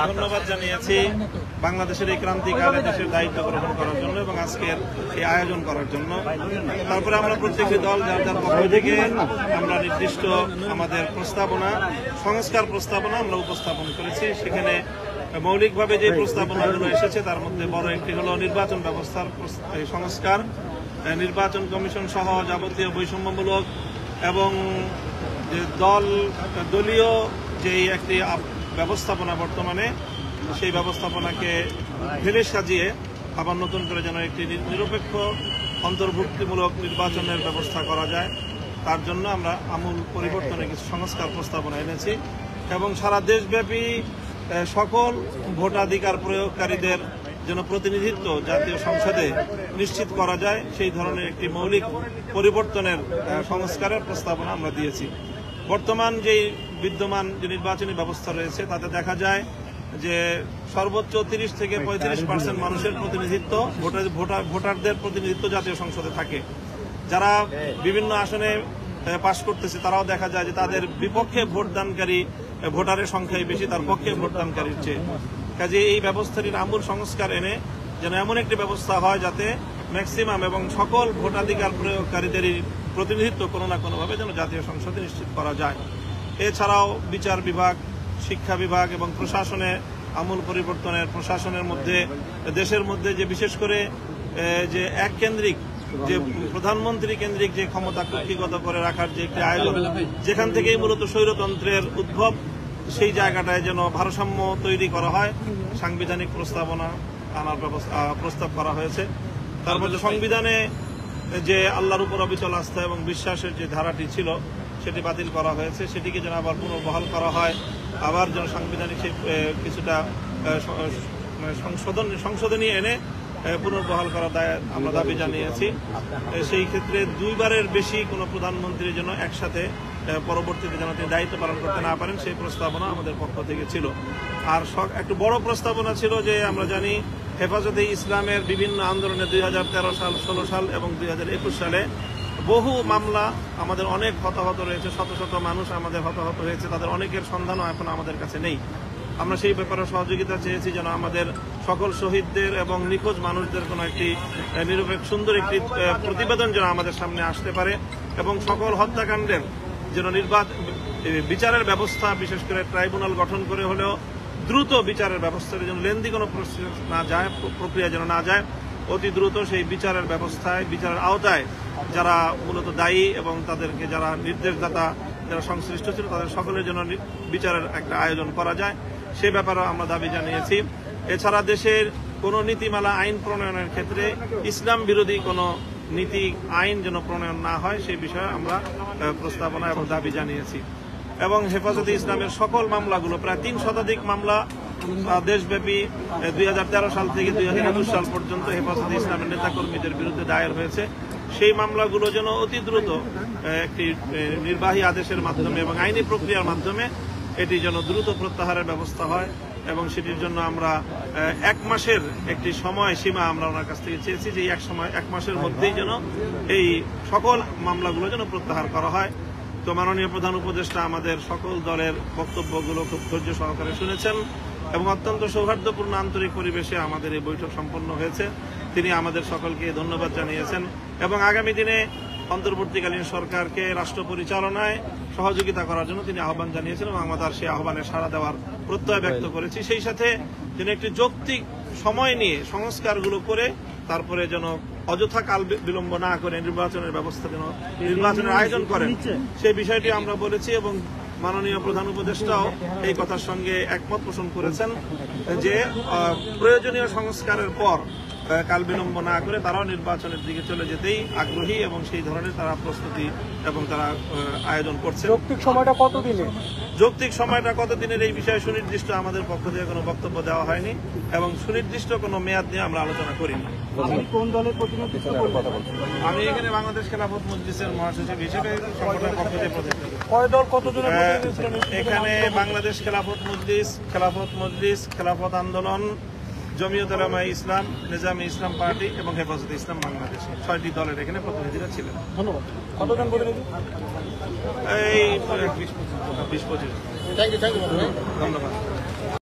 ধন্যবাদ জানিয়েছি বাংলাদেশের এই ক্রান্তিকালে দেশের দায়িত্ব গ্রহণ করার জন্য এবং আজকের এই আয়োজন করার জন্য। তারপরে আমরা প্রত্যেকটি দল যার যার পক্ষ থেকে আমরা নির্দিষ্ট আমাদের প্রস্তাবনা, সংস্কার প্রস্তাবনা আমরা উপস্থাপন করেছি। সেখানে মৌলিকভাবে যে প্রস্তাবনাগুলো এসেছে তার মধ্যে বড় একটি হলো নির্বাচন ব্যবস্থার সংস্কার, নির্বাচন কমিশন সহ যাবতীয় বৈষম্যমূলক এবং দলীয় যে একটি ব্যবস্থাপনা বর্তমানে সেই ব্যবস্থাপনাকে ঢেলে সাজিয়ে আবার নতুন করে যেন একটি নিরপেক্ষ অন্তর্ভুক্তিমূলক নির্বাচনের ব্যবস্থা করা যায়, তার জন্য আমরা আমূল পরিবর্তনের কিছু সংস্কার প্রস্তাবনা এনেছি এবং সারা দেশব্যাপী সকল ভোটাধিকার প্রয়োগকারীদের যেন প্রতিনিধিত্ব জাতীয় সংসদে নিশ্চিত করা যায় সেই ধরনের একটি মৌলিক পরিবর্তনের সংস্কারের প্রস্তাবনা আমরা দিয়েছি। বর্তমান যে বিদ্যমান যে নির্বাচনী ব্যবস্থা রয়েছে তাতে দেখা যায় যে সর্বোচ্চ 30 থেকে 35% মানুষের প্রতিনিধিত্ব, ভোটারদের প্রতিনিধিত্ব জাতীয় সংসদে থাকে। যারা বিভিন্ন আসনে পাশ করতেছে তারাও দেখা যায় যে তাদের বিপক্ষে ভোটদানকারী ভোটারের সংখ্যাই বেশি তার পক্ষে ভোটদানকারীর চেয়ে। কাজে এই ব্যবস্থাটির আমূল সংস্কার এনে যেন এমন একটি ব্যবস্থা হয় যাতে ম্যাক্সিমাম এবং সকল ভোটাধিকার প্রয়োগকারীদেরই প্রতিনিধিত্ব কোনো না কোনোভাবে যেন জাতীয় সংসদে নিশ্চিত করা যায়। এছাড়াও বিচার বিভাগ, শিক্ষা বিভাগ এবং প্রশাসনে আমূল পরিবর্তনের, প্রশাসনের মধ্যে দেশের মধ্যে যে বিশেষ করে যে এককেন্দ্রিক যে প্রধানমন্ত্রী কেন্দ্রিক যে ক্ষমতা কক্ষিগত করে রাখার যে একটি আয়োজন, যেখান থেকেই মূলত স্বৈরতন্ত্রের উদ্ভব, সেই জায়গাটায় যেন ভারসাম্য তৈরি করা হয় সাংবিধানিক প্রস্তাবনা আনার প্রস্তাব করা হয়েছে। তার মধ্যে সংবিধানে যে আল্লাহর উপর অবিচল আস্থা এবং বিশ্বাসের যে ধারাটি ছিল সেটি বাতিল করা হয়েছে, সেটিকে যেন আবার পুনর্বহাল করা হয়, আবার যেন সাংবিধানিক কিছুটা সংশোধনী এনে পুনর্বহাল করার আমরা দাবি জানিয়েছি। সেই ক্ষেত্রে 2 বারের বেশি কোনো প্রধানমন্ত্রী যেন একসাথে পরবর্তীতে যেন তিনি দায়িত্ব পালন করতে না পারেন সেই প্রস্তাবনা আমাদের পক্ষ থেকে ছিল। আর একটু বড় প্রস্তাবনা ছিল যে আমরা জানি হেফাজতে ইসলামের বিভিন্ন আন্দোলনে 2013 সাল, 16 সাল এবং 2021 সালে বহু মামলা আমাদের অনেক হতাহত রয়েছে, শত শত মানুষ আমাদের হতাহত হয়েছে, তাদের অনেকের সন্ধানও এখন আমাদের কাছে নেই। আমরা সেই ব্যাপারে সহযোগিতা চেয়েছি যেন আমাদের সকল শহীদদের এবং নিখোঁজ মানুষদের কোনো একটি নিরপেক্ষ সুন্দর একটি প্রতিবেদন যেন আমাদের সামনে আসতে পারে এবং সকল হত্যাকাণ্ডের যেন বিচারের ব্যবস্থা, বিশেষ করে ট্রাইব্যুনাল গঠন করে হলেও দ্রুত বিচারের ব্যবস্থার যেন লেন্দি কোনো প্রক্রিয়া যেন না যায়, অতি দ্রুত সেই বিচারের ব্যবস্থায়, বিচারের আওতায় যারা মূলত দায়ী এবং তাদেরকে যারা নির্দেশদাতা যারা সংশ্লিষ্ট ছিল তাদের সকলের জন্য বিচারের একটা আয়োজন করা যায়, সে ব্যাপারেও আমরা দাবি জানিয়েছি। এছাড়া দেশের কোনো নীতিমালা আইন প্রণয়নের ক্ষেত্রে ইসলাম বিরোধী কোনো নীতি আইন যেন প্রণয়ন না হয় সেই বিষয়ে আমরা প্রস্তাবনা এবং দাবি জানিয়েছি। এবং হেফাজতে ইসলামের সকল মামলাগুলো, প্রায় 3 শতাধিক মামলা দেশব্যাপী 2013 সাল থেকে 2021 সাল পর্যন্ত হেফাজতে ইসলামের নেতাকর্মীদের বিরুদ্ধে দায়ের হয়েছে, সেই মামলাগুলো যেন অতি দ্রুত একটি নির্বাহী আদেশের মাধ্যমে এবং আইনি প্রক্রিয়ার মাধ্যমে এটি যেন দ্রুত প্রত্যাহারের ব্যবস্থা হয় এবং সেটির জন্য আমরা 1 মাসের একটি সময় সীমা আমরা ওনার কাছ থেকে চেয়েছি যে 1 মাসের মধ্যেই যেন এই সকল মামলাগুলো যেন প্রত্যাহার করা হয়। তো মাননীয় প্রধান উপদেষ্টা আমাদের সকল দলের বক্তব্যগুলো খুব ধৈর্য সহকারে শুনেছেন এবং অত্যন্ত সৌহার্দ্যপূর্ণ আন্তরিক পরিবেশে আমাদের এই বৈঠক সম্পন্ন হয়েছে। তিনি আমাদের সকলকে ধন্যবাদ জানিয়েছেন এবং আগামী দিনে অন্তর্বর্তীকালীন সরকারকে রাষ্ট্র পরিচালনায় সহযোগিতা করার জন্য তিনি আহ্বান জানিয়েছেন এবং আমরা সেই আহ্বানে সাড়া দেওয়ার প্রত্যয় ব্যক্ত করেছি। সেই সাথে যেন একটি যৌক্তিক সময় নিয়ে সংস্কারগুলো করে তারপরে যেন অযথা কাল বিলম্ব না করে নির্বাচনের ব্যবস্থা যেন নির্বাচনের আয়োজন করেন সেই বিষয়টি আমরা বলেছি এবং মাননীয় প্রধান উপদেষ্টাও এই কথার সঙ্গে একমত পোষণ করেছেন যে প্রয়োজনীয় সংস্কারের পর কাল বিলম্ব না করে তারাও নির্বাচনের দিকে চলে যেতেই আগ্রহী এবং সেই ধরনের তারা প্রস্তুতি এবং তারা আয়োজন করছে। যৌক্তিক সময়টা কতদিনের? যৌক্তিক সময়টা কতদিনের এই বিষয়ে সুনির্দিষ্ট আমাদের পক্ষ থেকে কোনো বক্তব্য দেওয়া হয়নি এবং সুনির্দিষ্ট কোনো মেয়াদ নিয়ে আমরা আলোচনা করিনি। কোন দলের প্রতিনিধিত্ব করবেন? আমি এখানে বাংলাদেশ খেলাফত মজলিসের মহাসচিব হিসেবে সংগঠনের পক্ষ থেকে প্রতিনিধিত্ব। কয় দল কতজনের? এখানে বাংলাদেশ খেলাফত মজলিস, খেলাফত আন্দোলন, জমিয়ত উলামা ইসলাম, নিজামী ইসলাম পার্টি এবং হেফাজতে ইসলাম বাংলাদেশ, 6টি দলের এখানে প্রতিনিধিরা ছিলেন। ধন্যবাদ। কতজন প্রতিনিধি? এই 20-25। ধন্যবাদ।